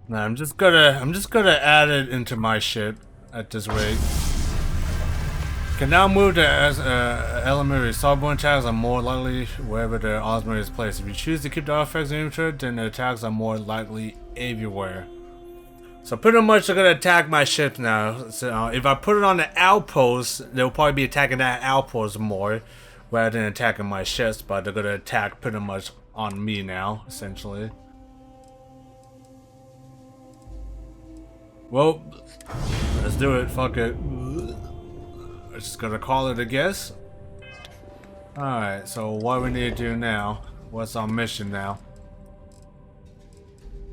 Nah, I'm just gonna add it into my ship at this rate. Can now move to elementary. Starborn attacks are more likely wherever the osmer is placed. If you choose to keep the artifacts in inventory, then the attacks are more likely everywhere. So pretty much they're gonna attack my ship now. So if I put it on the outpost, they'll probably be attacking that outpost more rather than attacking my ships, but they're gonna attack pretty much on me now, essentially. Well, let's do it. Fuck it. I'm just gonna call it a guess. Alright, so what we need to do now? What's our mission now?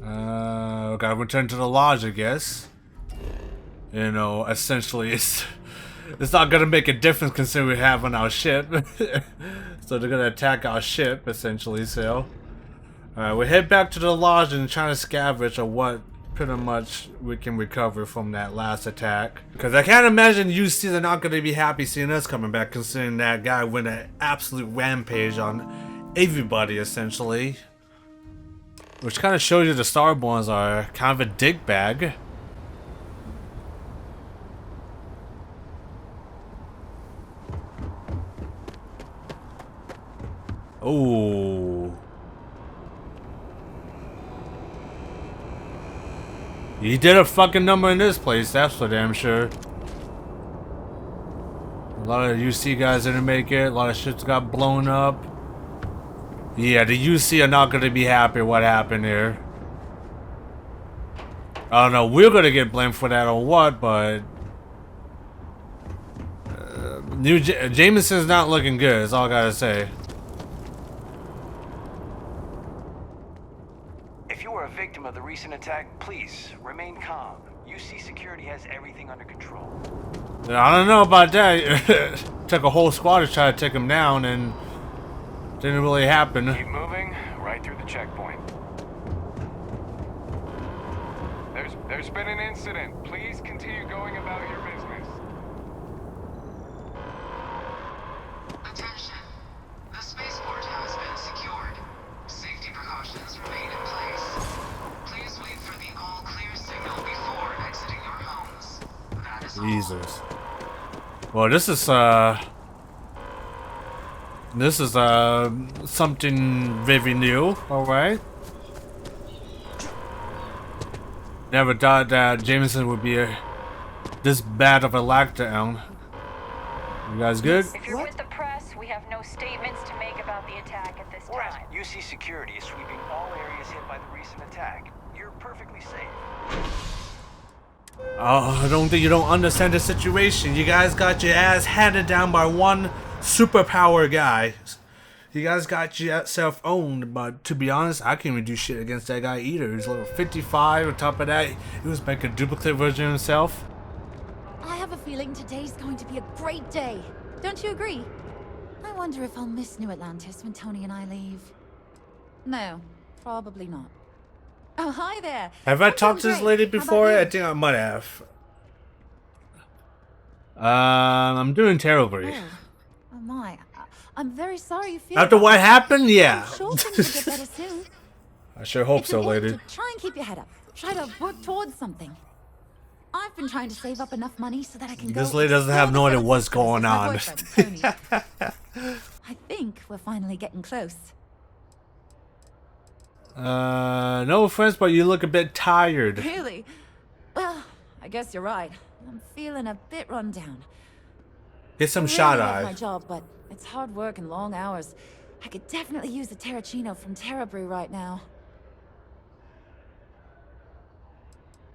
We gotta return to the lodge, I guess. You know, essentially it's not gonna make a difference considering we have on our ship. So they're gonna attack our ship, essentially, so. Alright, we head back to the lodge and try to scavenge or what pretty much we can recover from that last attack. Because I can't imagine UCs are not going to be happy seeing us coming back, considering that guy went an absolute rampage on everybody, essentially. Which kind of shows you the Starborns are kind of a dick bag. Oh. He did a fucking number in this place, that's for damn sure. A lot of UC guys didn't make it, a lot of ships got blown up. Yeah, the UC are not gonna be happy what happened here. I don't know, we're gonna get blamed for that or what, but... Jameson's not looking good, that's all I gotta say. A victim of the recent attack, please remain calm. UC security has everything under control. I don't know about that. Took a whole squad to try to take him down and didn't really happen. Keep moving right through the checkpoint. There's been an incident. Please continue going about your business. Attention. The spaceport has been secured. Safety precautions remain in place. Please wait for the all clear signal before exiting your homes. That is all. Jesus. Well, this is something very new, alright? Never thought that Jameson would be this bad of a lockdown. You guys good? If you're with the press, we have no statements to make about the attack at this time. UC security is sweeping all areas hit by the recent attack. You're perfectly safe. Oh, I don't think you don't understand the situation. You guys got your ass handed down by one superpower guy. You guys got yourself owned, but to be honest, I can't even do shit against that guy either. He's level 55. On top of that, he was making a duplicate version of himself. I have a feeling today's going to be a great day. Don't you agree? I wonder if I'll miss New Atlantis when Tony and I leave. No, probably not. Oh, hi there. Have I talked to this lady before? I think I might have. I'm doing terribly. Oh my. I'm very sorry you feel After that. what happened, yeah. I'm sure things will get better soon. I sure hope It's so, important lady. to try and keep your head up. Try to work towards something. I've been trying to save up enough money so that I can go. This lady doesn't have no idea what's going on. I think we're finally getting close. No offense, but you look a bit tired. Really? Well, I guess you're right. I'm feeling a bit run down. Get some I really shot love eye. my job, but it's hard work and long hours. I could definitely use a Terracino from Terra Brew right now.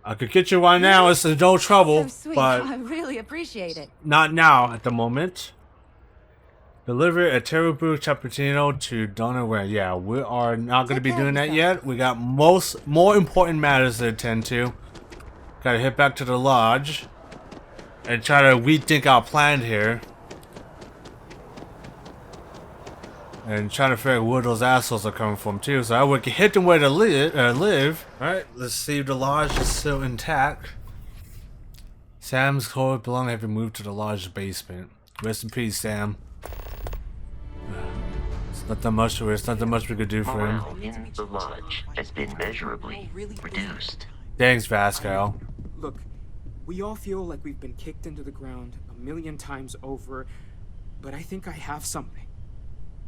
I could get you right now, it's no trouble, So sweet. but I really appreciate it. not now at the moment. Deliver a Terra Brew Cappuccino to Donaware. Yeah, we are not going to be doing that yet. We got more important matters to attend to. Gotta head back to the lodge and try to rethink our plan here. And trying to figure out where those assholes are coming from too, so we can hit them where they live. Alright, let's see if the lodge is still intact. Sam's core belongings have been moved to the lodge basement. Rest in peace, Sam. It's nothing much we could do for him. Morale in the lodge has been measurably reduced. Thanks, Vasco. Look, we all feel like we've been kicked into the ground a million times over, but I think I have something.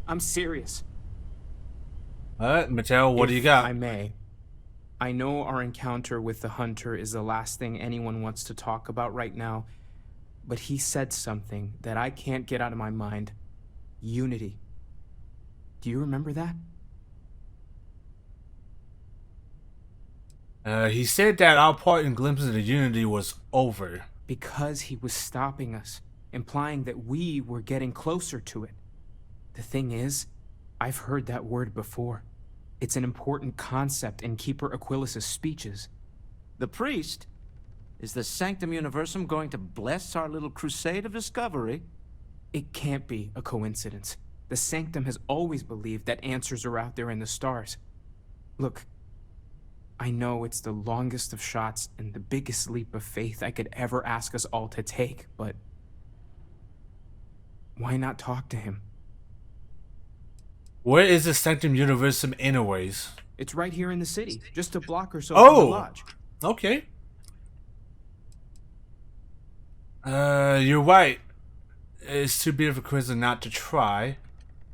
I'm serious. Alright, Mateo, what do you If got? I may. I know our encounter with the hunter is the last thing anyone wants to talk about right now, but he said something that I can't get out of my mind. Unity. Do you remember that? He said that our part in glimpses of the Unity was over. Because he was stopping us, implying that we were getting closer to it. The thing is, I've heard that word before. It's an important concept in Keeper Aquilas's speeches. The priest? Is the Sanctum Universum going to bless our little crusade of discovery? It can't be a coincidence. The Sanctum has always believed that answers are out there in the stars. Look, I know it's the longest of shots and the biggest leap of faith I could ever ask us all to take, but why not talk to him? Where is the Sanctum Universum anyways? It's right here in the city, just a block or so from the lodge. Okay. You're right. It's too big of a coincidence not to try.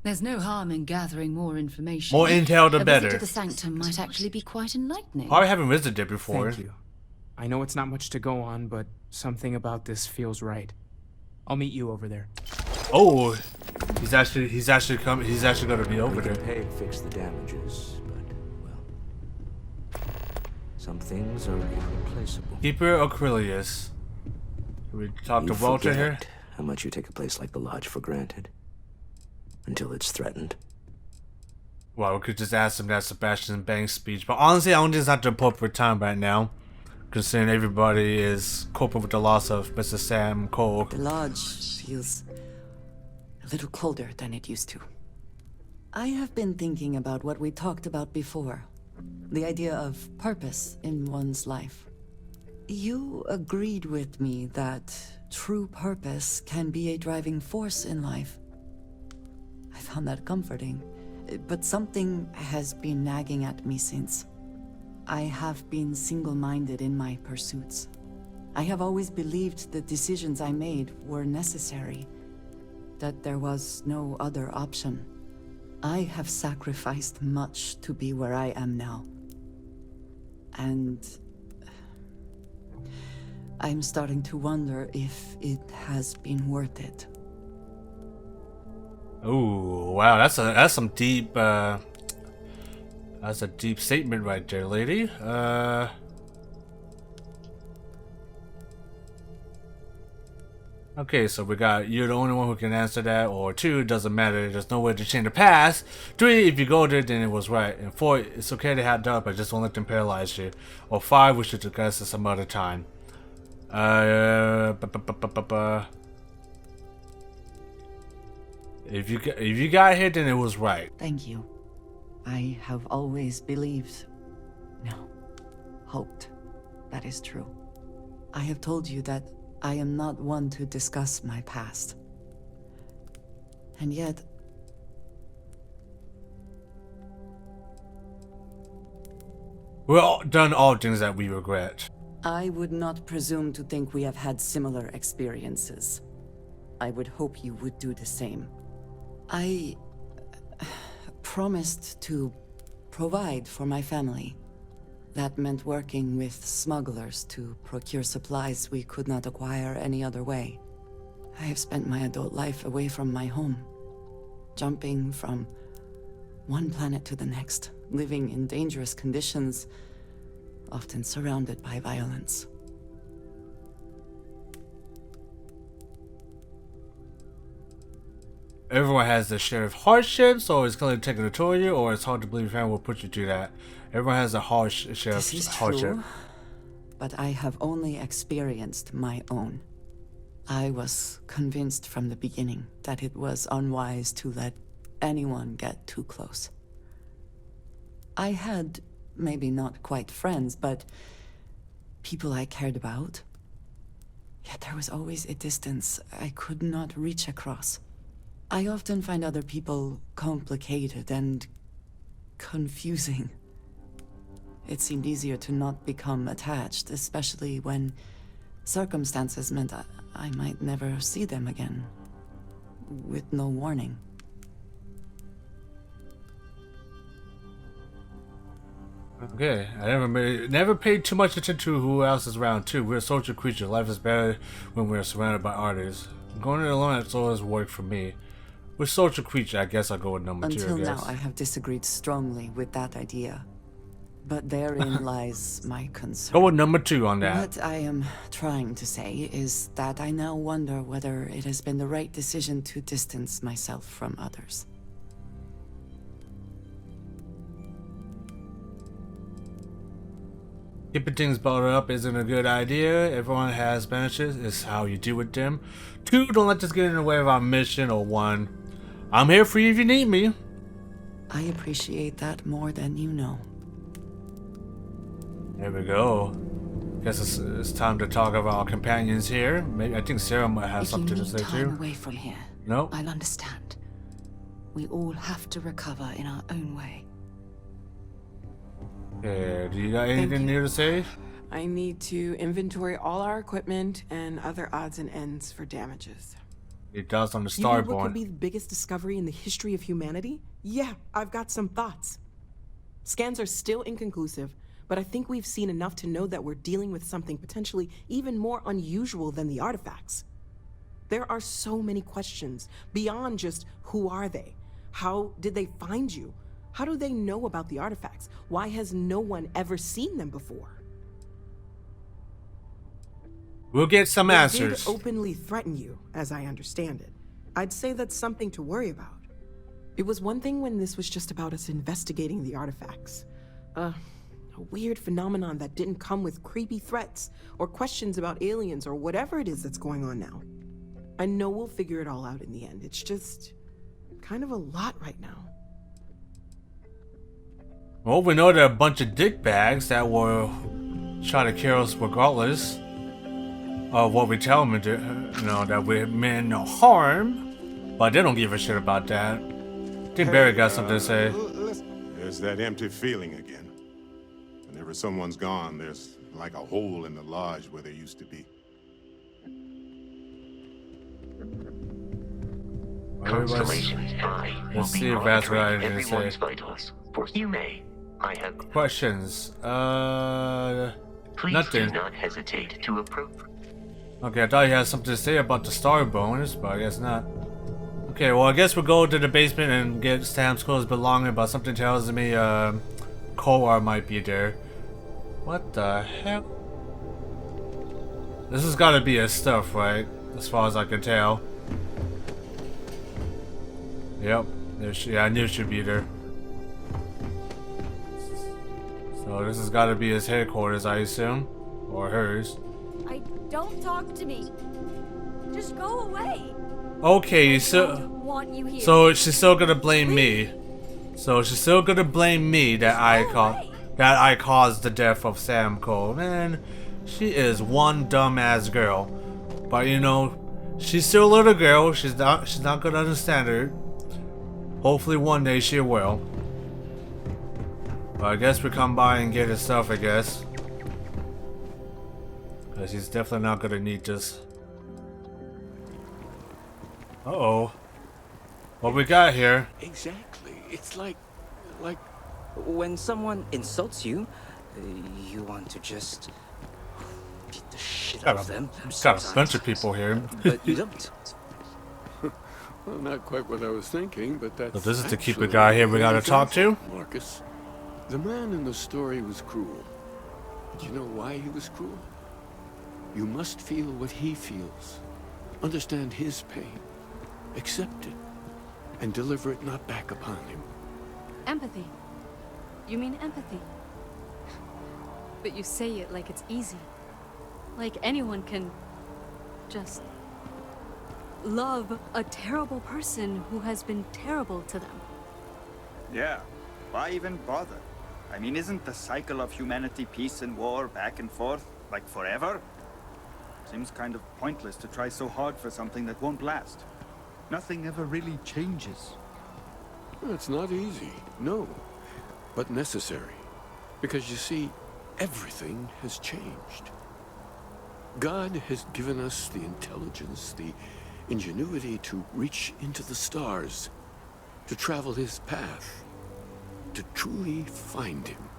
There's no harm in gathering more information. More intel, the A better. visit to the Sanctum might actually be quite enlightening. I haven't visited it before. Thank you. I know it's not much to go on, but something about this feels right. I'll meet you over there. Oh, he's actually coming. He's actually gonna be over We can there. pay to fix the damages, but, well, some things are irreplaceable. Keeper Aquilius. We talk to You Walter forget here. how much you take a place like the Lodge for granted. Until it's threatened. Well, we could just ask him that Sebastian Banks speech, but honestly, I don't think it's not the appropriate time right now, considering everybody is coping with the loss of Mr. Sam Cole. The lodge feels a little colder than it used to. I have been thinking about what we talked about before. The idea of purpose in one's life. You agreed with me that true purpose can be a driving force in life. I found that comforting, but something has been nagging at me since. I have been single-minded in my pursuits. I have always believed the decisions I made were necessary, that there was no other option. I have sacrificed much to be where I am now. And I'm starting to wonder if it has been worth it. Ooh, wow, that's some deep that's a deep statement right there, lady. Okay, so we got you're the only one who can answer that, or 2, it doesn't matter, there's no way to change the past. 3, if you go there, then it was right. And 4, it's okay to have doubt, but just don't let them paralyze you. Or 5, we should discuss it some other time. If you got hit, then it was right. Thank you. I have always believed, no, hoped that is true. I have told you that I am not one to discuss my past. And yet, We've all done all things that we regret. I would not presume to think we have had similar experiences. I would hope you would do the same. I promised to provide for my family. That meant working with smugglers to procure supplies we could not acquire any other way. I have spent my adult life away from my home, jumping from one planet to the next, living in dangerous conditions, often surrounded by violence. Everyone has their share of hardships, or it's clearly taking a toll of you, or it's hard to believe your family will put you through that. Everyone has a share This of is hardship. true, but I have only experienced my own. I was convinced from the beginning that it was unwise to let anyone get too close. I had, maybe not quite friends, but people I cared about. Yet there was always a distance I could not reach across. I often find other people complicated and confusing. It seemed easier to not become attached, especially when circumstances meant I might never see them again. With no warning. Okay, I never paid too much attention to who else is around too. We're a social creature. Life is better when we're surrounded by artists. Going it alone has always worked for me. We're social creature. I guess I'll go with number 2. Until now, I have disagreed strongly with that idea. But therein lies my concern. Go with number 2 on that. What I am trying to say is that I now wonder whether it has been the right decision to distance myself from others. Keeping things bottled up isn't a good idea. Everyone has benefits. It's how you deal with them. 2, don't let this get in the way of our mission. Or 1, I'm here for you if you need me. I appreciate that more than you know. There we go. Guess it's time to talk about our companions here. Maybe I think Sarah might have something to say If you need time too. away from here, No. I'll understand. We all have to recover in our own way. Okay, do you got anything new to say? I need to inventory all our equipment and other odds and ends for damages. It does on the You know what Starborn. could be the biggest discovery in the history of humanity? Yeah, I've got some thoughts. Scans are still inconclusive, but I think we've seen enough to know that we're dealing with something potentially even more unusual than the artifacts. There are so many questions beyond just who are they? How did they find you? How do they know about the artifacts? Why has no one ever seen them before? We'll get some They answers. did openly threaten you, as I understand it. I'd say that's something to worry about. It was one thing when this was just about us investigating the artifacts. A weird phenomenon that didn't come with creepy threats or questions about aliens or whatever it is that's going on now. I know we'll figure it all out in the end. It's just kind of a lot right now. Well, we know there are a bunch of dickbags that will try to kill us regardless of what we tell them to do. You know, that we mean no harm, but they don't give a shit about that. I think Barry got something to say. There's that empty feeling again. Whenever someone's gone, there's like a hole in the lodge where there used to be. Constellation I will Let's be see if that's what I monitoring didn't everyone's say. vitals. For you may, I have Questions? Please Nothing. do not hesitate to approach. Okay, I thought you had something to say about the Starborn, but I guess not. Okay, well, I guess we'll go to the basement and get Sam's clothes belonging, but something tells me, Cora might be there. What the hell? This has gotta be his stuff, right? As far as I can tell. Yep. Yeah, I knew it should be there. So this has gotta be his headquarters, I assume. Or hers. Don't talk to me. Just go away. Okay, I so don't want you here. so she's still gonna blame me. So she's still gonna blame me that I caused the death of Sam Cole. Man, she is one dumbass girl. But you know, she's still a little girl. She's not gonna understand her. Hopefully one day she will. But I guess we come by and get his stuff, I guess. Because he's definitely not gonna need this. Uh-oh. What we got here? Exactly. It's like when someone insults you, you want to just beat the shit out of them. Got a bunch of people here. But you don't. Well, not quite what I was thinking, but that's. So this is the actually keeper guy here we gotta talk to? Marcus, the man in the story was cruel. Do you know why he was cruel? You must feel what he feels. Understand his pain. Accept it. And deliver it not back upon him. Empathy. You mean empathy? But you say it like it's easy. Like anyone can just love a terrible person who has been terrible to them. Yeah, why even bother? I mean, isn't the cycle of humanity peace and war back and forth, like forever? Seems kind of pointless to try so hard for something that won't last. Nothing ever really changes. It's not easy, no, but necessary. Because you see, everything has changed. God has given us the intelligence, the ingenuity to reach into the stars, to travel his path, to truly find him.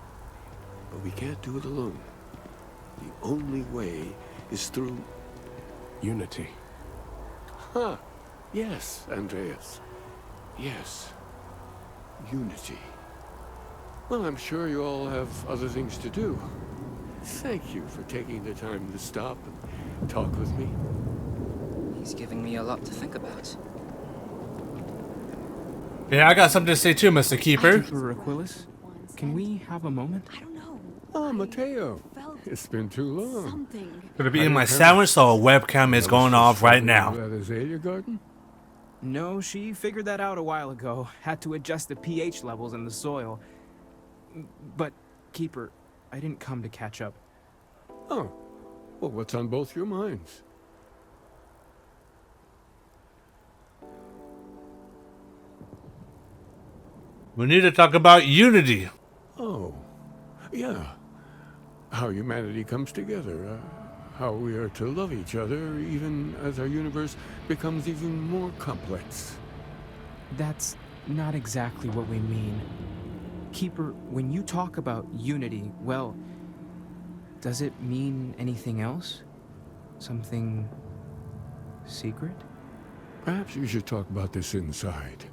But we can't do it alone. The only way is through unity. Huh. Yes, Andreas. Yes. Unity. Well, I'm sure you all have other things to do. Thank you for taking the time to stop and talk with me. He's giving me a lot to think about. Yeah, I got something to say too, Mr. Keeper. Keeper Aquilus, can we have a moment? I don't know. Oh, Mateo. It's been too long. Something. Gonna be in my sandwich, so a webcam is going off right now. That azalea garden? No, she figured that out a while ago. Had to adjust the pH levels in the soil. But, Keeper, I didn't come to catch up. Oh. Well, what's on both your minds? We need to talk about unity. Oh. Yeah. How humanity comes together. How we are to love each other, even as our universe becomes even more complex. That's not exactly what we mean. Keeper, when you talk about unity, well, does it mean anything else? Something secret? Perhaps you should talk about this inside.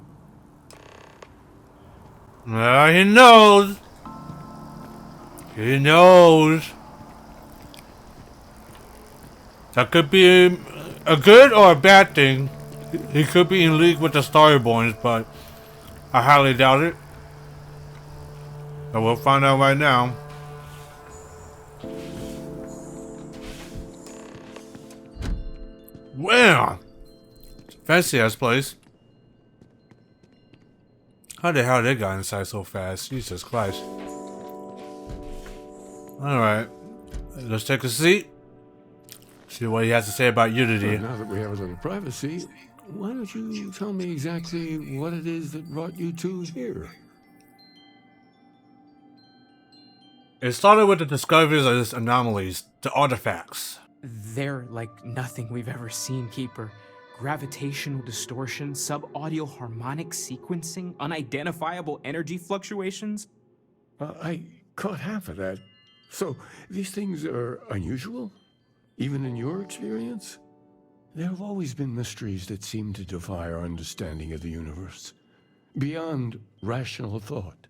He knows. He knows. That could be a good or a bad thing. He could be in league with the Starborns, but I highly doubt it. But we'll find out right now. Wow! Fancy ass place. How the hell they got inside so fast? Jesus Christ. Alright. Let's take a seat. See what he has to say about Unity. Well, now that we have a little privacy, why don't you tell me exactly what it is that brought you two here? It started with the discoveries of these anomalies, the artifacts. They're like nothing we've ever seen, Keeper. Gravitational distortion, sub-audio harmonic sequencing, unidentifiable energy fluctuations. I caught half of that. So, these things are unusual? Even in your experience? There have always been mysteries that seem to defy our understanding of the universe. Beyond rational thought.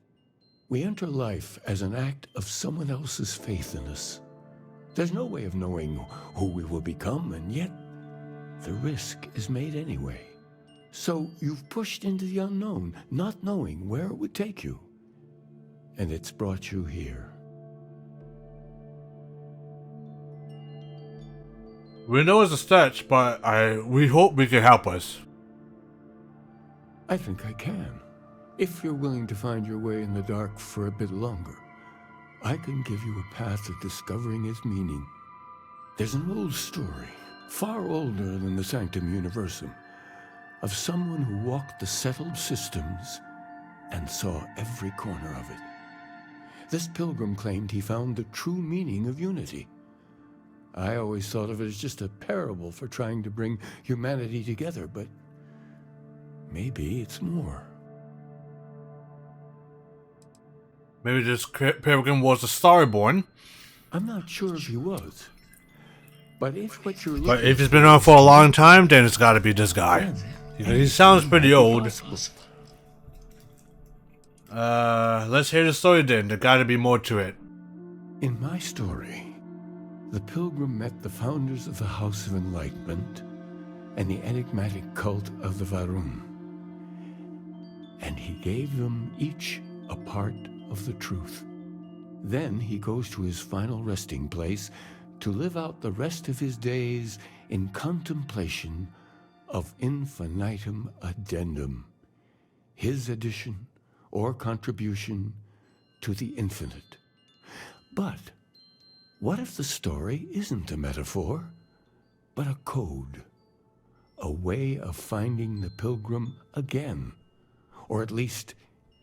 We enter life as an act of someone else's faith in us. There's no way of knowing who we will become, and yet the risk is made anyway. So you've pushed into the unknown, not knowing where it would take you. And it's brought you here. We know it's a stretch, but we hope we can help us. I think I can. If you're willing to find your way in the dark for a bit longer, I can give you a path of discovering its meaning. There's an old story, far older than the Sanctum Universum, of someone who walked the settled systems and saw every corner of it. This pilgrim claimed he found the true meaning of unity. I always thought of it as just a parable for trying to bring humanity together, but maybe it's more. Maybe this pilgrim was a Starborn. I'm not sure if he was. But if what you're looking But if he's been around for a long time, then it's gotta be this guy. He sounds pretty old. Let's hear the story then. There gotta be more to it. In my story, the pilgrim met the founders of the House of Enlightenment and the enigmatic cult of the Varun. And he gave them each a part of the truth. Then he goes to his final resting place to live out the rest of his days in contemplation of infinitum addendum, his addition or contribution to the infinite. But what if the story isn't a metaphor, but a code? A way of finding the pilgrim again, or at least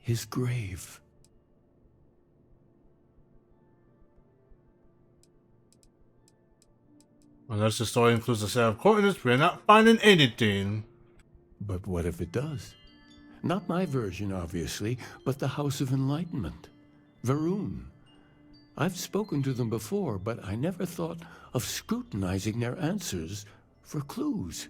his grave. Unless the story includes a set of coordinates, we're not finding anything. But what if it does? Not my version, obviously, but the House of Enlightenment. Varun. I've spoken to them before, but I never thought of scrutinizing their answers for clues.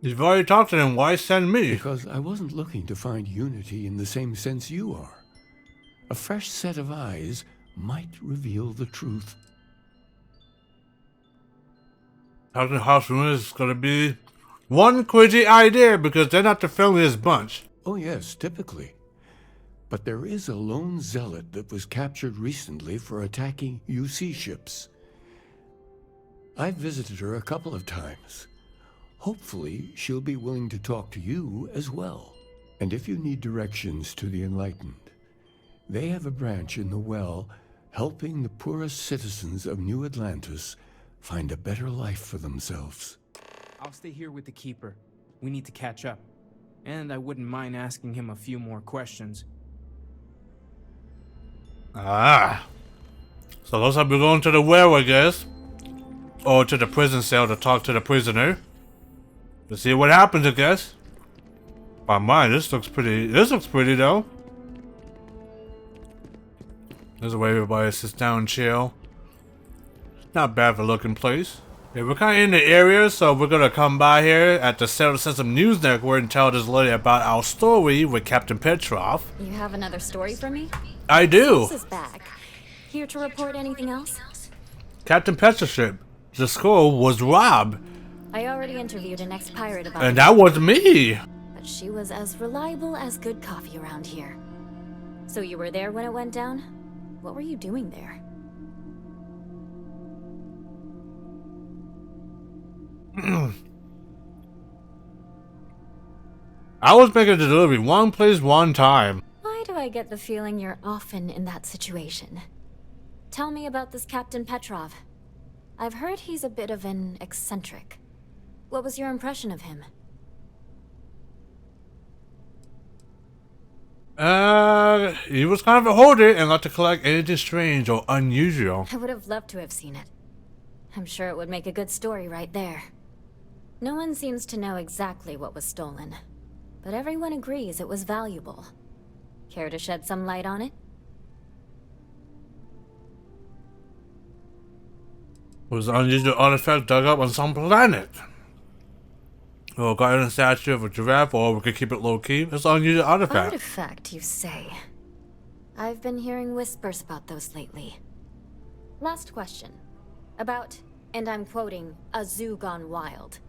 You've already talked to them, why send me? Because I wasn't looking to find unity in the same sense you are. A fresh set of eyes might reveal the truth. Talking to House Ruin is going to be one crazy idea because they're not the friendliest bunch. Oh yes, typically. But there is a lone zealot that was captured recently for attacking UC ships. I've visited her a couple of times. Hopefully, she'll be willing to talk to you as well. And if you need directions to the Enlightened, they have a branch in the Well helping the poorest citizens of New Atlantis find a better life for themselves. I'll stay here with the Keeper. We need to catch up. And I wouldn't mind asking him a few more questions. Ah. So looks like we're going to the well, I guess. Or to the prison cell to talk to the prisoner. To see what happens, I guess. By mine, this looks pretty though. There's a way everybody sits down and chill. Not bad of a looking place. Yeah, we're kind of in the area, so we're gonna come by here at the Seattle System News Network and tell this lady about our story with Captain Petrov. You have another story for me? I do. This is back. Here to report anything else? Captain Petro's ship. The skull was robbed. I already interviewed an ex-pirate about it. And that was me. But she was as reliable as good coffee around here. So you were there when it went down? What were you doing there? I was making the delivery one place, one time. Why do I get the feeling you're often in that situation? Tell me about this Captain Petrov. I've heard he's a bit of an eccentric. What was your impression of him? He was kind of a hoarder and liked to collect anything strange or unusual. I would have loved to have seen it. I'm sure it would make a good story right there. No one seems to know exactly what was stolen, but everyone agrees it was valuable. Care to shed some light on it? It was an unusual artifact dug up on some planet. Or a guardian statue of a giraffe, or we could keep it low-key. It's an unusual artifact. Artifact, you say? I've been hearing whispers about those lately. Last question. About, and I'm quoting, a zoo gone wild.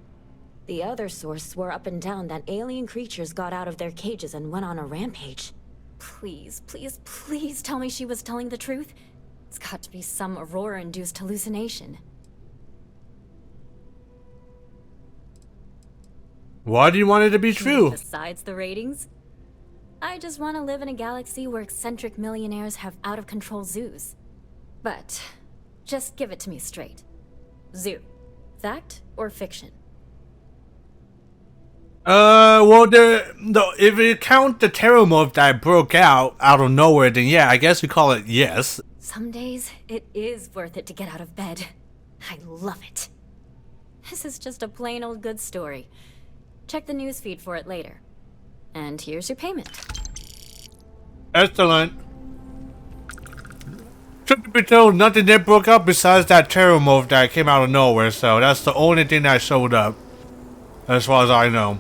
The other source swore up and down that alien creatures got out of their cages and went on a rampage. Please, please, please tell me she was telling the truth. It's got to be some Aurora-induced hallucination. Why do you want it to be true? Besides the ratings? I just want to live in a galaxy where eccentric millionaires have out-of-control zoos. But, just give it to me straight. Zoo. Fact or fiction? Well, if you count the terrormorph that broke out of nowhere, then yeah, I guess we call it yes. Some days, it is worth it to get out of bed. I love it. This is just a plain old good story. Check the newsfeed for it later. And here's your payment. Excellent. Truth to be told, nothing that broke out besides that terrormorph that came out of nowhere, so that's the only thing that showed up. As far as I know.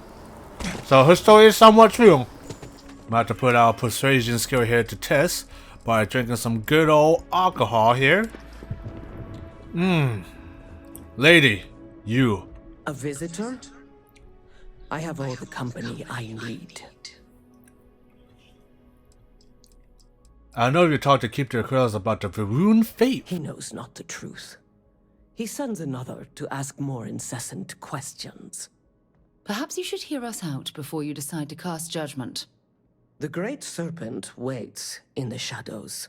So her story is somewhat true. I'm about to put our persuasion skill here to test by drinking some good old alcohol here. Lady, you. A visitor? I have all the company I need. I know you talked to Keep Your Curls about the Varun fate. He knows not the truth. He sends another to ask more incessant questions. Perhaps you should hear us out before you decide to cast judgment. The Great Serpent waits in the shadows.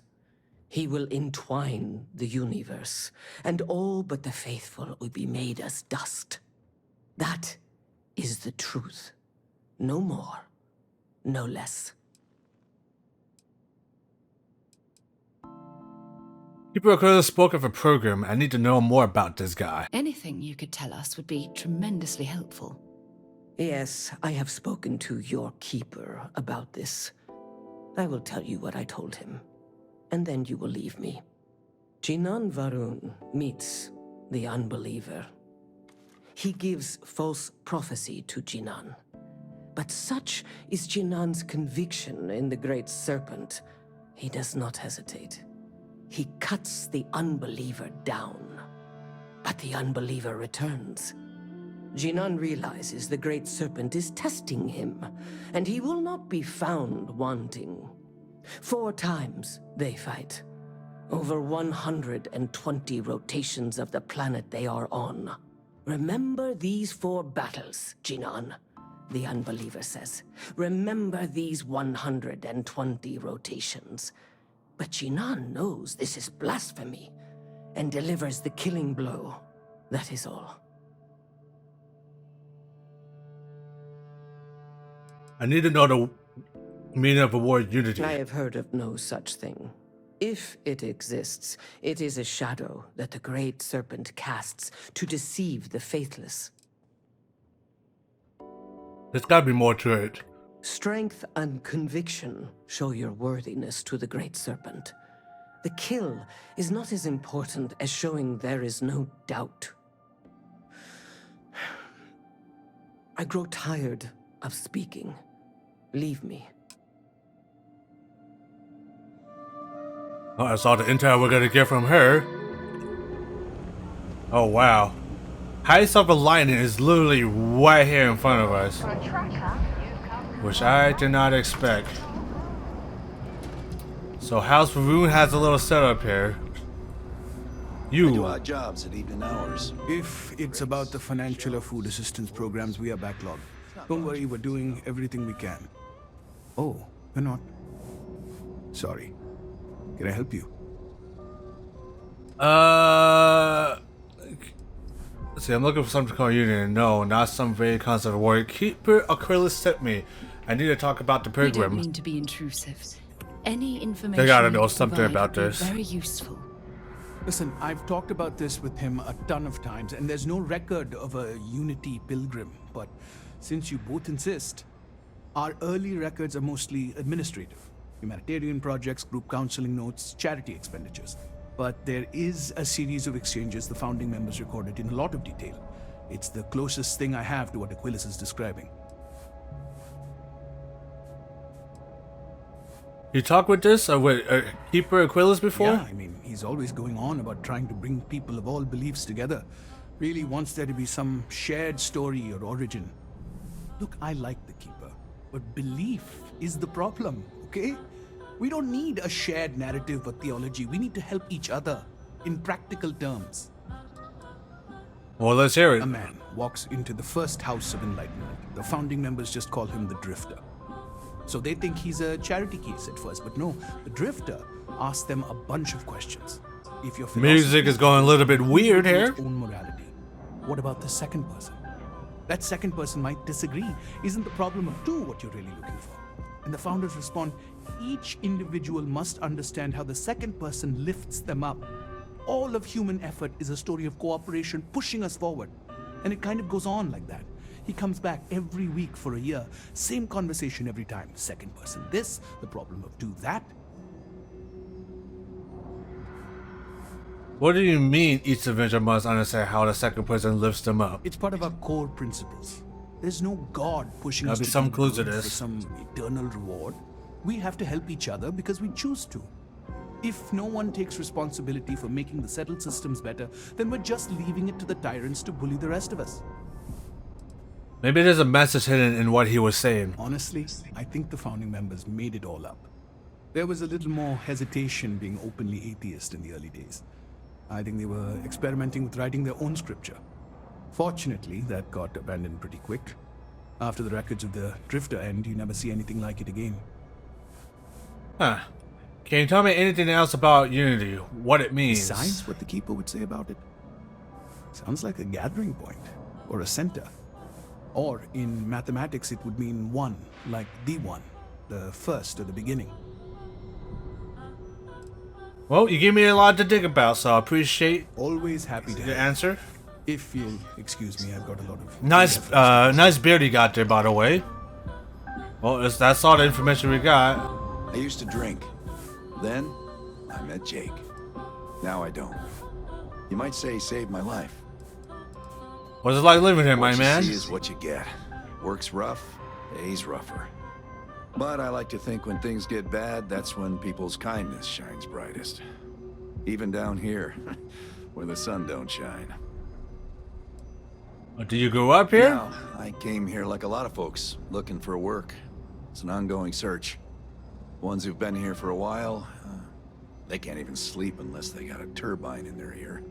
He will entwine the universe, and all but the faithful will be made as dust. That is the truth. No more, no less. People could have spoke of a program. I need to know more about this guy. Anything you could tell us would be tremendously helpful. Yes, I have spoken to your keeper about this. I will tell you what I told him, and then you will leave me. Jinan Varun meets the unbeliever. He gives false prophecy to Jinan. But such is Jinan's conviction in the Great Serpent, he does not hesitate. He cuts the unbeliever down, but the unbeliever returns. Jinan realizes the Great Serpent is testing him, and he will not be found wanting. 4 times they fight. Over 120 rotations of the planet they are on. Remember these 4 battles, Jinan, the unbeliever says. Remember these 120 rotations. But Jinan knows this is blasphemy and delivers the killing blow. That is all. I need to know the meaning of the word unity. I have heard of no such thing. If it exists, it is a shadow that the Great Serpent casts to deceive the faithless. There's gotta be more to it. Strength and conviction show your worthiness to the Great Serpent. The kill is not as important as showing there is no doubt. I grow tired of speaking. Leave me. Oh, that's all the intel we're gonna get from her. Oh wow. High self-alignment is literally right here in front of us. Which I did not expect. So House Varun has a little setup here. We do our jobs at evening hours. If it's about the financial or food assistance programs, we are backlogged. Don't worry, we're doing everything we can. Oh, we're not. Sorry. Can I help you? Let's see, I'm looking for something called Union. No, not some vague concept of word. Keeper Aquilus sent me. I need to talk about the We don't program. mean to be intrusive. Any information They gotta know you something provide about would be this. Very useful. Listen, I've talked about this with him a ton of times, and there's no record of a Unity pilgrim. But since you both insist, our early records are mostly administrative. Humanitarian projects, group counseling notes, charity expenditures. But there is a series of exchanges the founding members recorded in a lot of detail. It's the closest thing I have to what Aquilus is describing. You talked with this with Keeper Aquilus before? Yeah, I mean, he's always going on about trying to bring people of all beliefs together. Really wants there to be some shared story or origin. Look, I like the Keeper, but belief is the problem, okay? We don't need a shared narrative or theology. We need to help each other in practical terms. Well, let's hear it. A man walks into the first house of enlightenment. The founding members just call him the Drifter. So they think he's a charity case at first, but no, the Drifter asks them a bunch of questions. If your Music is going a little bit weird here. Own morality. What about the second person? That second person might disagree. Isn't the problem of 2 what you're really looking for? And the founders respond, each individual must understand how the second person lifts them up. All of human effort is a story of cooperation pushing us forward. And it kind of goes on like that. He comes back every week for a year. Same conversation every time. Second person this, the problem of 2 that. What do you mean each avenger must understand how the second person lifts them up? It's part of our core principles. There's no God pushing us There'll be to some do clues to good this. for some eternal reward. We have to help each other because we choose to. If no one takes responsibility for making the settled systems better, then we're just leaving it to the tyrants to bully the rest of us. Maybe there's a message hidden in what he was saying. Honestly, I think the founding members made it all up. There was a little more hesitation being openly atheist in the early days. I think they were experimenting with writing their own scripture. Fortunately, that got abandoned pretty quick. After the records of the Drifter end, you never see anything like it again. Huh. Can you tell me anything else about Unity? What it means? Besides what the Keeper would say about it? Sounds like a gathering point, or a center. Or, in mathematics, it would mean 1, like the one, the first or the beginning. Well, you gave me a lot to think about, so I appreciate Always happy to the answer. If you'll excuse me, I've got a lot of... Nice beard you got there, by the way. Well, that's all the information we got. I used to drink. Then, I met Jake. Now I don't. You might say he saved my life. What's it like living here, my man? What you see is what you get. Work's rough, day's rougher. But I like to think when things get bad, that's when people's kindness shines brightest. Even down here, where the sun don't shine. Do you grow up here? No, I came here like a lot of folks, looking for work. It's an ongoing search. Ones who've been here for a while, they can't even sleep unless they got a turbine in their ear.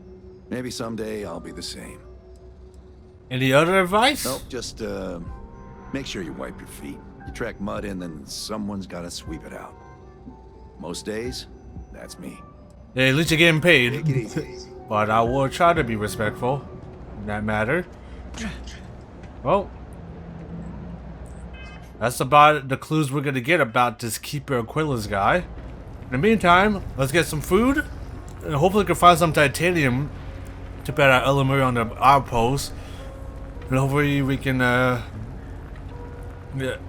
Maybe someday I'll be the same. Any other advice? Nope, just make sure you wipe your feet. You track mud in, then someone's gotta sweep it out. Most days, that's me. Yeah, at least you're getting paid. Take it easy. But I will try to be respectful in that matter. Well, that's about the clues we're gonna get about this Keeper Aquila's guy. In the meantime, let's get some food, and hopefully we can find some titanium to put our Elamuri on the outpost, and hopefully we can get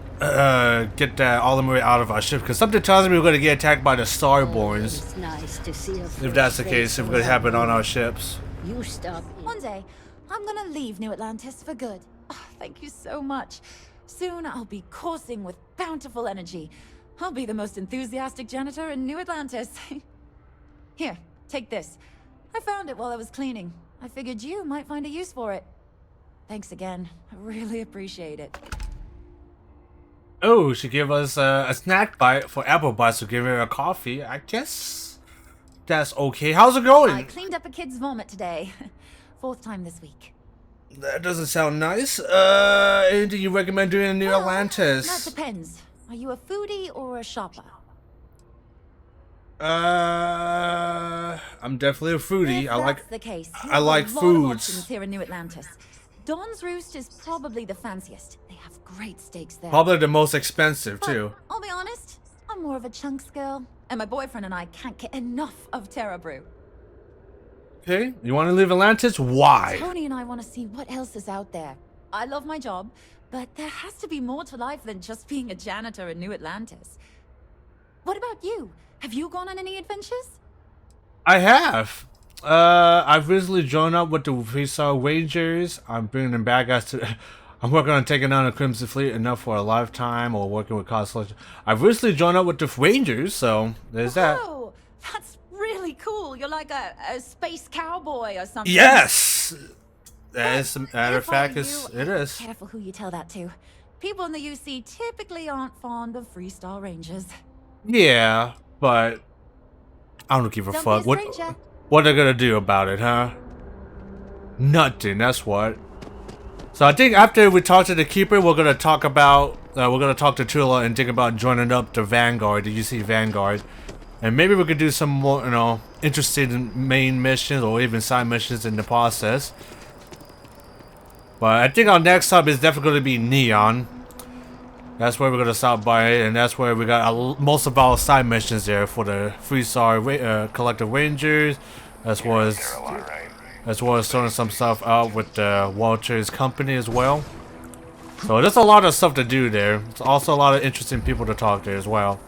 that Elamuri out of our ship. Because something tells me we're gonna get attacked by the Starborns. It's nice to see If that's the case, it's gonna happen on our ships. You stop. One day, I'm gonna leave New Atlantis for good. Oh, thank you so much. Soon I'll be coursing with bountiful energy. I'll be the most enthusiastic janitor in New Atlantis. Here, take this. I found it while I was cleaning. I figured you might find a use for it. Thanks again. I really appreciate it. Oh, she gave us a snack bite for apple bites to give her a coffee. I guess that's okay. How's it going? I cleaned up a kid's vomit today. 4th time this week. That doesn't sound nice. Anything you recommend doing in New Atlantis? That depends. Are you a foodie or a shopper? I'm definitely a foodie. If I like. that's the case, I like there's a lot of foods. options here in New Atlantis. Dawn's Roost is probably the fanciest. They have great steaks there. Probably the most expensive too. I'll be honest, I'm more of a chunks girl, and my boyfriend and I can't get enough of Terra Brew. Okay, you want to leave Atlantis? Why? Tony and I want to see what else is out there. I love my job, but there has to be more to life than just being a janitor in New Atlantis. What about you? Have you gone on any adventures? I have. I've recently joined up with the Freestar Rangers. I'm bringing them back as to. I'm working on taking down the Crimson Fleet enough for a lifetime, or working with Constellation. I've recently joined up with the Rangers, so there's that. Oh, that's really cool. You're like a space cowboy or something. Yes! As a matter of fact, it is. Careful who you tell that to. People in the UC typically aren't fond of Freestar Rangers. Yeah, but I don't give a Don't fuck. be a stranger. What are they gonna do about it, huh? Nothing, that's what. So I think after we talk to the Keeper, we're gonna talk about, we're gonna talk to Tula and think about joining up the Vanguard, the UC Vanguard. And maybe we could do some more, you know, interesting main missions or even side missions in the process. But I think our next hub is definitely going to be Neon. That's where we're going to stop by, and that's where we got most of our side missions there for the Freestar Collective Rangers, as well as sorting some stuff out with Walter's company as well. So there's a lot of stuff to do there. There's also a lot of interesting people to talk to as well.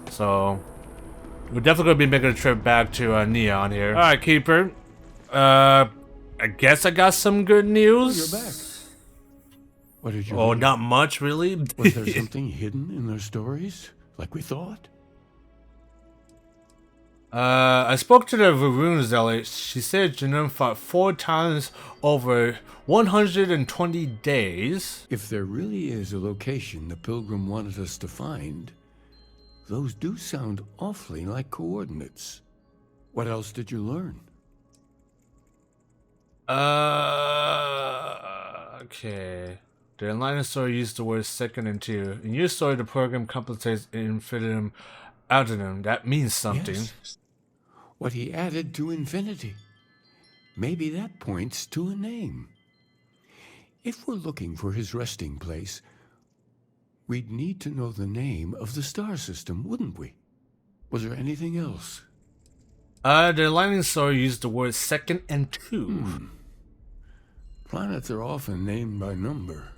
So we're definitely going to be making a trip back to Neon here. Alright, Keeper. I guess I got some good news. You're back. What did you Oh, read? not much, really. Was there something hidden in their stories, like we thought? I spoke to the Varun Zealot. She said Janum fought 4 times over 120 days. If there really is a location the Pilgrim wanted us to find, those do sound awfully like coordinates. What else did you learn? Okay. The Enlightened story used the words second and two. In your story, the program compensates infinitum addendum. That means something. Yes. What he added to infinity. Maybe that points to a name. If we're looking for his resting place, we'd need to know the name of the star system, wouldn't we? Was there anything else? The lightning story used the words second and two. Planets are often named by number.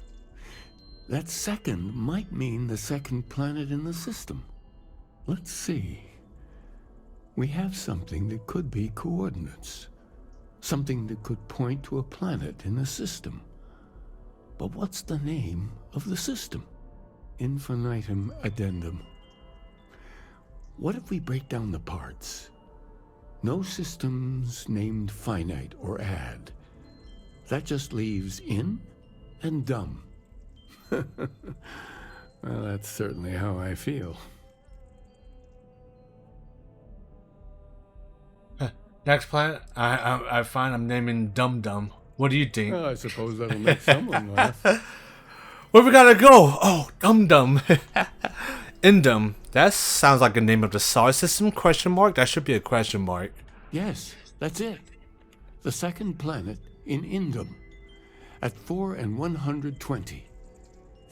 That second might mean the second planet in the system. Let's see. We have something that could be coordinates. Something that could point to a planet in the system. But what's the name of the system? Infinitum addendum. What if we break down the parts? No systems named finite or add. That just leaves in and dumb. Well, that's certainly how I feel. Next planet, I find I'm naming Dum Dum. What do you think? Well, I suppose that'll make someone laugh. Where we gotta go? Oh, Dum Dum. Indum. That sounds like the name of the star system? Question mark? That should be a question mark. Yes, that's it. The second planet in Indum. At 4 and 120.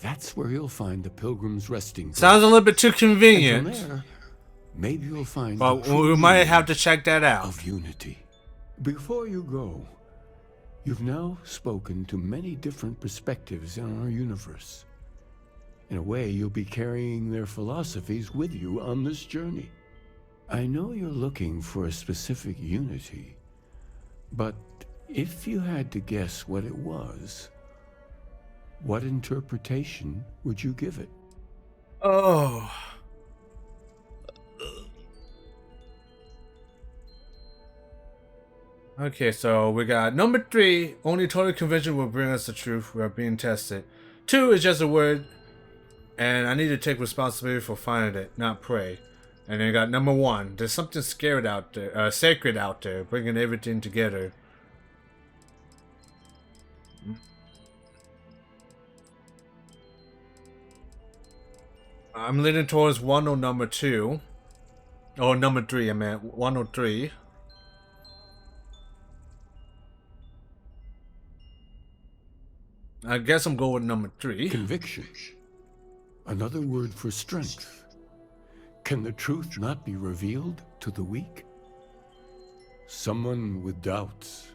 That's where you'll find the Pilgrim's resting place. Sounds a little bit too convenient. And from there, maybe you'll find well, we might have to check that out. Of unity. Before you go, you've now spoken to many different perspectives in our universe. In a way, you'll be carrying their philosophies with you on this journey. I know you're looking for a specific unity, but if you had to guess what it was, what interpretation would you give it? Oh. Okay, so we got number 3, only total conviction will bring us the truth. We are being tested. 2 is just a word, and I need to take responsibility for finding it, not pray. And then you got number 1, there's something scared out there, sacred out there, bringing everything together. I'm leaning towards 1 or number 2. Or number 3, I meant 1 or 3. I guess I'm going with number 3. Conviction. Another word for strength. Can the truth not be revealed to the weak? Someone with doubts.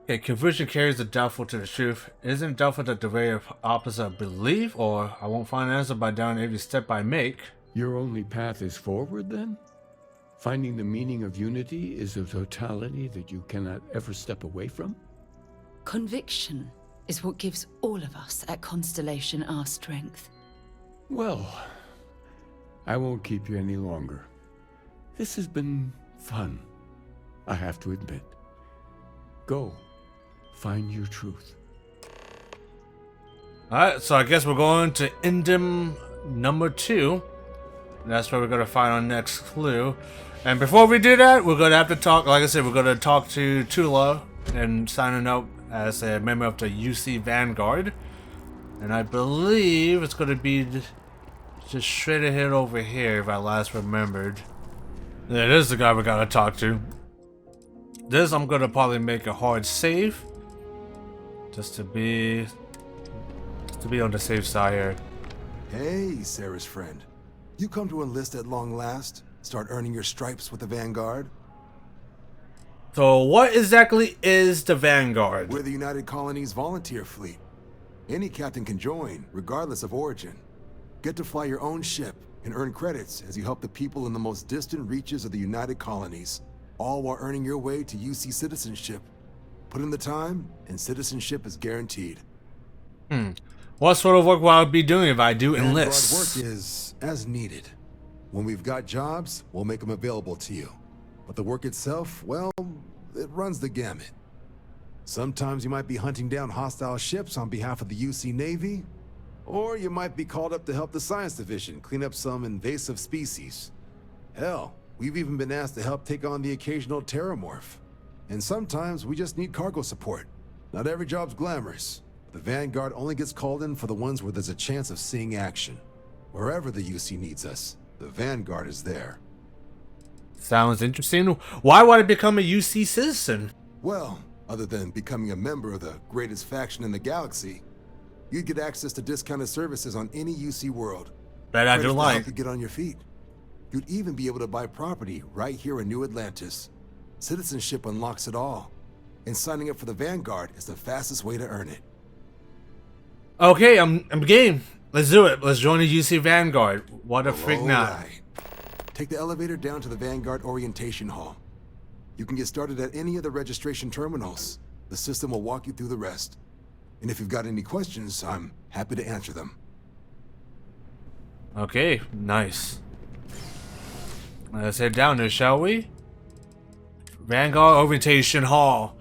Okay, conviction carries the doubtful to the truth. Isn't it doubtful that the very opposite of belief? Or I won't find an answer by down every step I make. Your only path is forward, then? Finding the meaning of unity is a totality that you cannot ever step away from? Conviction is what gives all of us at Constellation our strength. Well, I won't keep you any longer. This has been fun, I have to admit. Go, find your truth. Alright, so I guess we're going to Indum number 2. That's where we're going to find our next clue. And before we do that, we're going to have to talk, like I said, we're going to talk to Tula and signing up as a member of the UC Vanguard. And I believe it's going to be just straight ahead over here, if I last remembered. Yeah, this is the guy we got to talk to. This, I'm going to probably make a hard save. Just to be on the safe side here. Hey, Sarah's friend. You come to enlist at long last? Start earning your stripes with the Vanguard? So what exactly is the Vanguard? We're the United Colonies volunteer fleet. Any captain can join, regardless of origin. Get to fly your own ship and earn credits as you help the people in the most distant reaches of the United Colonies, all while earning your way to UC citizenship. Put in the time, and citizenship is guaranteed. What sort of work will I be doing if I do enlist? Vanguard work is as needed. When we've got jobs, we'll make them available to you. But the work itself, well, it runs the gamut. Sometimes you might be hunting down hostile ships on behalf of the UC Navy, or you might be called up to help the Science Division clean up some invasive species. Hell, we've even been asked to help take on the occasional terramorph. And sometimes we just need cargo support. Not every job's glamorous. The Vanguard only gets called in for the ones where there's a chance of seeing action. Wherever the UC needs us, the Vanguard is there. Sounds interesting. Why would I become a UC citizen? Well, other than becoming a member of the greatest faction in the galaxy, you'd get access to discounted services on any UC world. Bet I do like. Help you get on your feet. You'd even be able to buy property right here in New Atlantis. Citizenship unlocks it all, and signing up for the Vanguard is the fastest way to earn it. Okay, I'm game. Let's do it. Let's join the UC Vanguard. What a freak not. Alright. Take the elevator down to the Vanguard Orientation Hall. You can get started at any of the registration terminals. The system will walk you through the rest. And if you've got any questions, I'm happy to answer them. Okay, nice. Let's head down there, shall we? Vanguard Orientation Hall.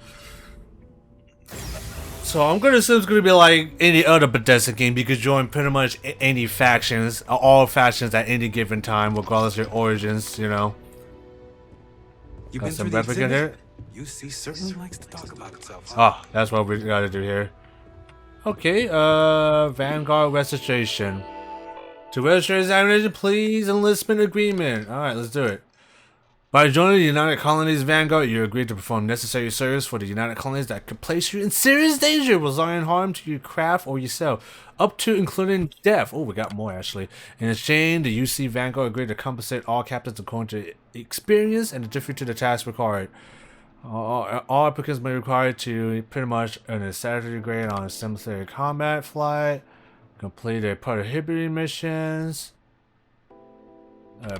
So I'm gonna assume it's gonna be like any other Bethesda game. You could join pretty much any factions, all factions at any given time, regardless of your origins, you know. You've Got been some through the replicant here. UC certainly likes to talk about itself. Oh, that's what we gotta do here. Okay, Vanguard registration. To register examination, please enlistment agreement. Alright, let's do it. By joining the United Colonies Vanguard, you agree to perform necessary service for the United Colonies that could place you in serious danger, resulting in harm to your craft or yourself, up to including death. Oh, we got more actually. In exchange, the UC Vanguard agreed to compensate all captains according to experience and differ to the task required. All applicants may be required to pretty much earn a Saturday grade on a simulated combat flight, complete a prohibiting missions.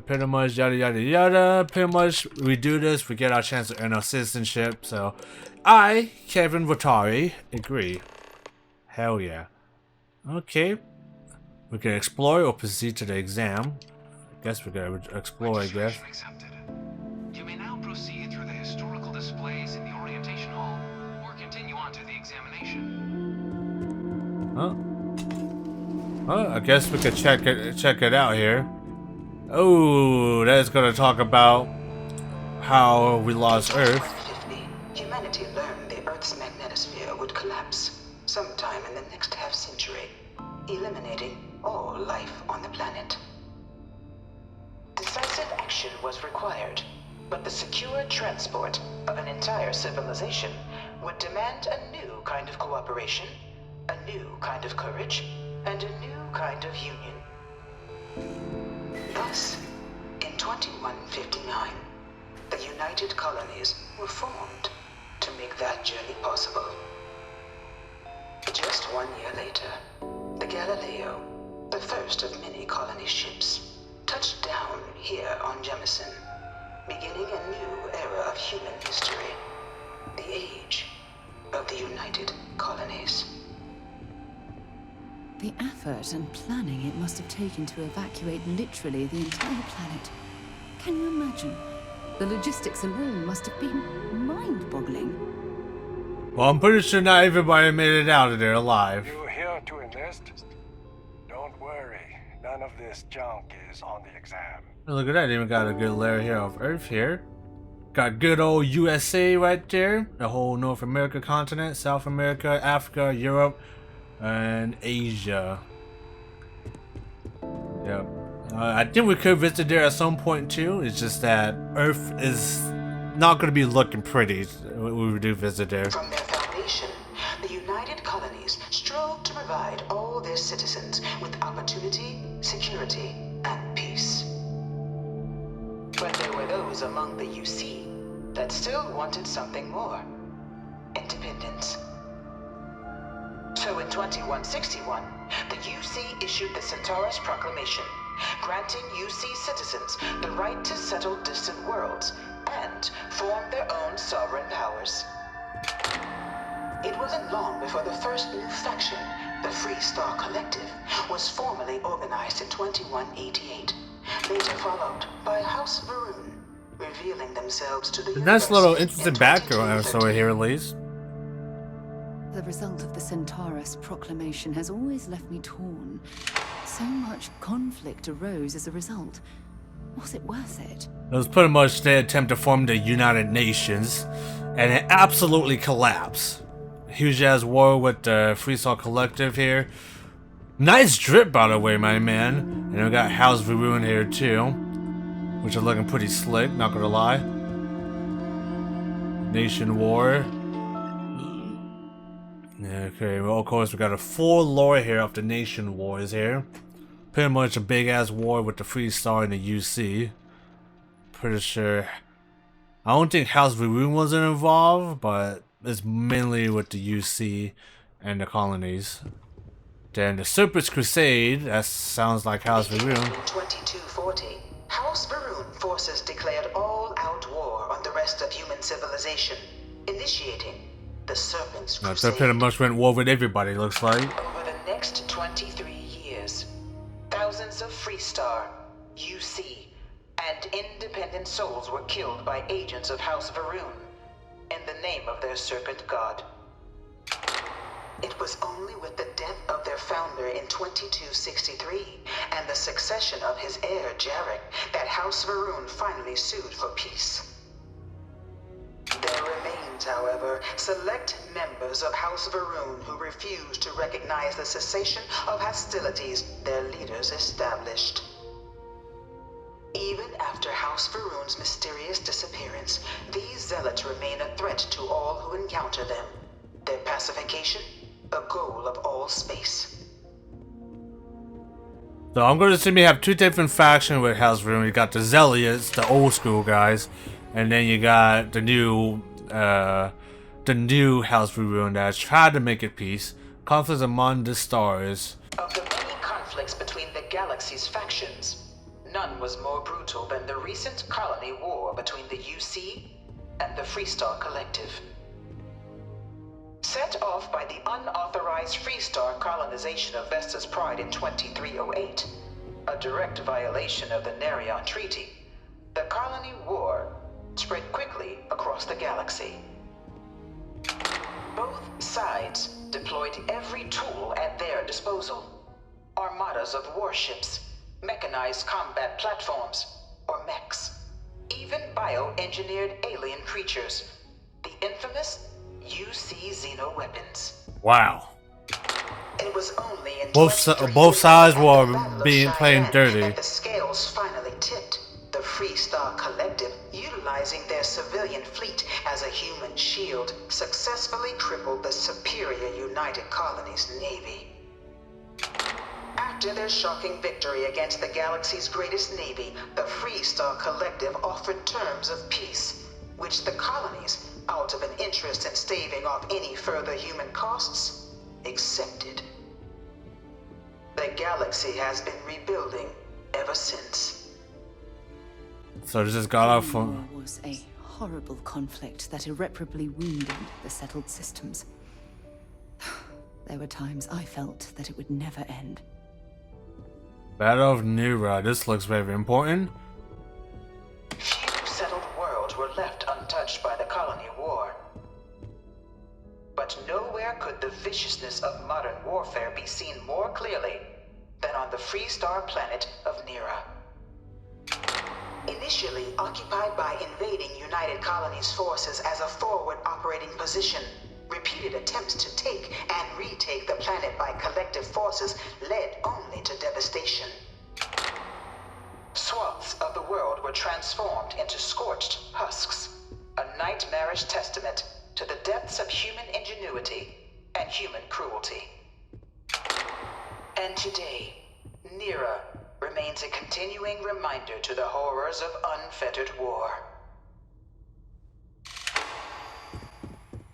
Pretty much yada yada yada. Pretty much we do this, we get our chance to earn our citizenship. So I, Kevin Watari, agree. Hell yeah. Okay. We can explore or proceed to the exam. I guess we're gonna explore, I guess. You may now proceed through the historical displays in the orientation hall, or continue on to the examination. Huh? I guess we could check it out here. Oh, that's gonna talk about how we lost Earth. 1950, humanity learned the Earth's magnetosphere would collapse sometime in the next half-century, eliminating all life on the planet. Decisive action was required, but the secure transport of an entire civilization would demand a new kind of cooperation, a new kind of courage, and a new kind of union. Thus, in 2159, the United Colonies were formed to make that journey possible. Just 1 year later, the Galileo, the first of many colony ships, touched down here on Jemison, beginning a new era of human history, the age of the United Colonies. The effort and planning it must have taken to evacuate literally the entire planet. Can you imagine? The logistics alone must have been mind-boggling. Well, I'm pretty sure not everybody made it out of there alive. You here to enlist? Don't worry, none of this junk is on the exam. Look at that, even got a good layer here of Earth here. Got good old USA right there. The whole North America continent, South America, Africa, Europe, and Asia. Yep. I think we could visit there at some point too. It's just that Earth is not going to be looking pretty when we do visit there. From their foundation, the United Colonies strove to provide all their citizens with opportunity, security, and peace. But there were those among the UC that still wanted something more. Independence. So in 2161, the UC issued the Centaurus Proclamation, granting UC citizens the right to settle distant worlds and form their own sovereign powers. It wasn't long before the first new faction, the Free Star Collective, was formally organized in 2188, later followed by House Varun, revealing themselves to the Nice universe little interesting in background story here, at least. The result of the Centaurus proclamation has always left me torn. So much conflict arose as a result. Was it worth it? It was pretty much their attempt to form the United Nations, and it absolutely collapsed. Huge ass war with the Free Star Collective here. Nice drip, by the way, my man. And we got House Varun here too, which are looking pretty slick, not gonna lie. Nation War. Okay, well, of course, we got a full lore here of the Nation Wars here. Pretty much a big ass war with the Free Star and the UC. pretty sure. I don't think House Varun wasn't involved, but it's mainly with the UC and the colonies. Then the Serpent's Crusade, that sounds like House Varun. In 2240, House Varun forces declared all-out war on the rest of human civilization, initiating the Serpent's They Crusade. pretty much went war with everybody, looks like. Over the next 23 years, thousands of Freestar, UC, and independent souls were killed by agents of House Varun in the name of their serpent god. It was only with the death of their founder in 2263 and the succession of his heir, Jarek, that House Varun finally sued for peace. There remains, however, select members of House Varun who refuse to recognize the cessation of hostilities their leaders established. Even after House Varun's mysterious disappearance, these zealots remain a threat to all who encounter them. Their pacification, a goal of all space. So I'm going to assume you have two different factions with House Varun. You got the Zealots, the old school guys, and then you got the new House Varun that's tried to make it peace. Conflicts among the stars. Of the many conflicts between the galaxy's factions, none was more brutal than the recent colony war between the UC and the Freestar Collective. Set off by the unauthorized Freestar colonization of Vesta's Pride in 2308, a direct violation of the Nerion Treaty, the colony war spread quickly across the galaxy. Both sides deployed every tool at their disposal. Armadas of warships, mechanized combat platforms, or mechs, even bioengineered alien creatures, the infamous UC Xeno weapons. Wow. It was only in Both sides were playing dirty. that the scales finally tipped. The Freestar Collective, utilizing their civilian fleet as a human shield, successfully crippled the superior United Colonies Navy. After their shocking victory against the galaxy's greatest navy, the Freestar Collective offered terms of peace, which the colonies, out of an interest in staving off any further human costs, accepted. The galaxy has been rebuilding ever since. So this just got off War from. was a horrible conflict that irreparably wounded the settled systems. There were times I felt that it would never end. Battle of Nira. This looks very important. Few settled worlds were left untouched by the colony war. But nowhere could the viciousness of modern warfare be seen more clearly than on the Freestar planet of Nira. Initially occupied by invading United Colonies forces as a forward operating position, repeated attempts to take and retake the planet by collective forces led only to devastation. Swaths of the world were transformed into scorched husks, a nightmarish testament to the depths of human ingenuity and human cruelty. And today, Nira remains a continuing reminder to the horrors of unfettered war.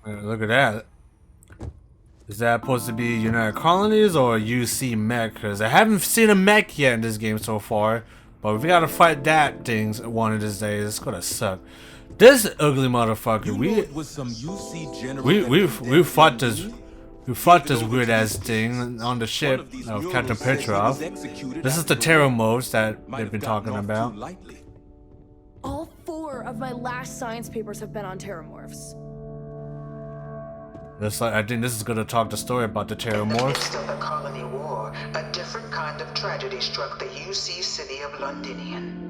Look at that. Is that supposed to be United Colonies or UC mech? Because I haven't seen a mech yet in this game so far. But if we gotta fight that thing one of these days, it's gonna suck. This ugly motherfucker, we fought this weird ass thing on the ship of Captain Petrov. This is the Terramorphs that they've been talking about. All 4 of my last science papers have been on Terramorphs. I think this is gonna talk the story about the In the Terramorphs. midst of the colony war, a different kind of tragedy struck the UC city of Londinian.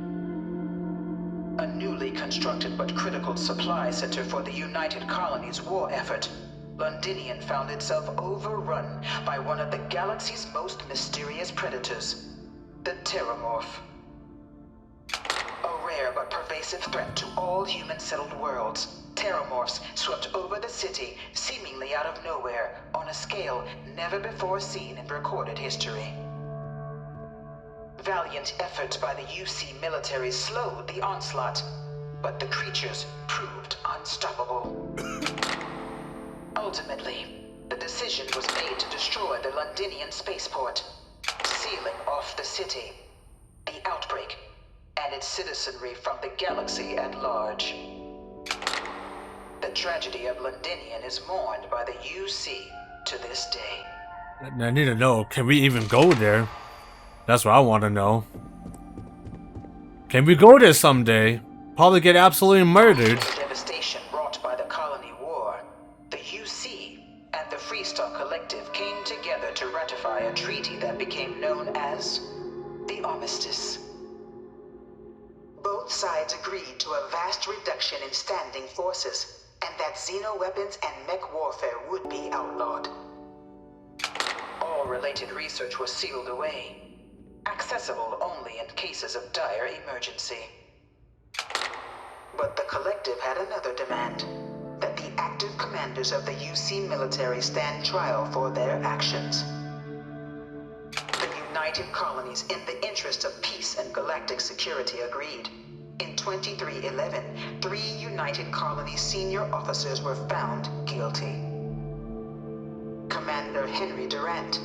A newly constructed but critical supply center for the United Colonies' war effort, Londinian found itself overrun by one of the galaxy's most mysterious predators, the Terramorph. A rare but pervasive threat to all human-settled worlds, Terramorphs swept over the city, seemingly out of nowhere, on a scale never before seen in recorded history. Valiant efforts by the UC military slowed the onslaught, but the creatures proved unstoppable. Ultimately, the decision was made to destroy the Londinian spaceport, sealing off the city, the outbreak, and its citizenry from the galaxy at large. The tragedy of Londinian is mourned by the UC to this day. I need to know, can we even go there? That's what I want to know. Can we go there someday? Probably get absolutely murdered. After the devastation wrought by the Colony War, the UC and the Freestar Collective came together to ratify a treaty that became known as the Armistice. Both sides agreed to a vast reduction in standing forces, and that xeno-weapons and mech warfare would be outlawed. All related research was sealed away, accessible only in cases of dire emergency. But the Collective had another demand, that the active commanders of the UC military stand trial for their actions. The United Colonies, in the interest of peace and galactic security, agreed. In 2311, 3 United Colonies senior officers were found guilty. Commander Henry Durant,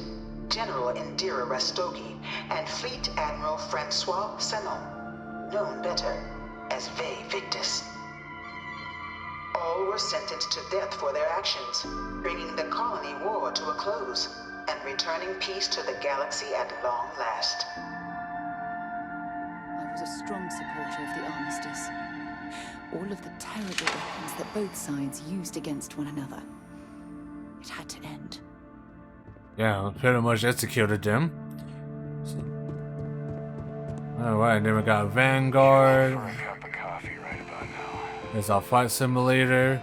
General Indira Rastogi, and Fleet Admiral Francois Sanon, known better as Ve Victus. All were sentenced to death for their actions, bringing the colony war to a close and returning peace to the galaxy at long last. I was a strong supporter of the armistice. All of the terrible weapons that both sides used against one another. It had to end. Yeah, pretty much executed them. So. Alright, then we got Vanguard. There's our fight simulator.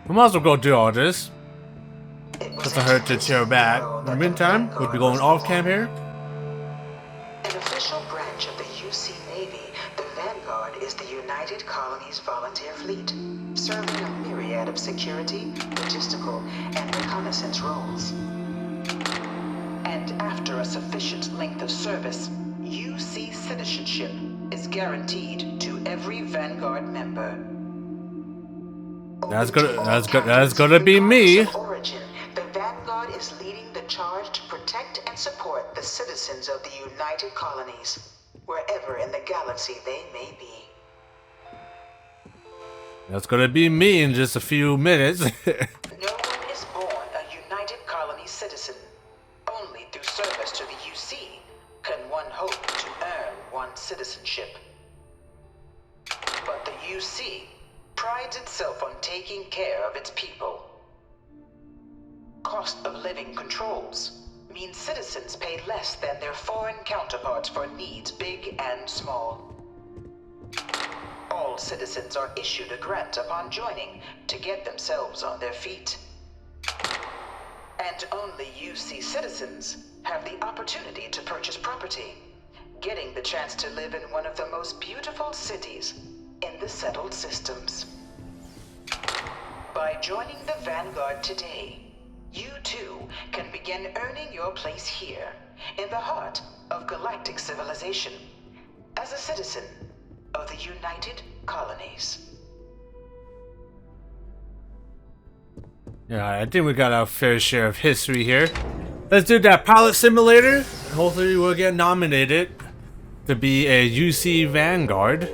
We might as well go do all this. Doesn't hurt to cheer back. In the meantime, we'll be going off cam here. An official branch of the UC Navy, the Vanguard is the United Colonies Volunteer Fleet, serving a myriad of security, logistical, and reconnaissance roles. And after a sufficient length of service, UC citizenship is guaranteed to every Vanguard member. That's gonna be me. Origin, the Vanguard is leading the charge to protect and support the citizens of the United Colonies, wherever in the galaxy they may be. That's gonna be me in just a few minutes. No one is born a United Colonies citizen. Only through service to the UC can one hope to earn one's citizenship. But the UC prides itself on taking care of its people. Cost of living controls mean citizens pay less than their foreign counterparts for needs big and small. All citizens are issued a grant upon joining to get themselves on their feet. And only UC citizens have the opportunity to purchase property, getting the chance to live in one of the most beautiful cities in the settled systems. By joining the Vanguard today, you too can begin earning your place here, in the heart of galactic civilization, as a citizen of the United Colonies. Yeah, I think we got our fair share of history here. Let's do that pilot simulator. Hopefully we'll get nominated to be a UC Vanguard.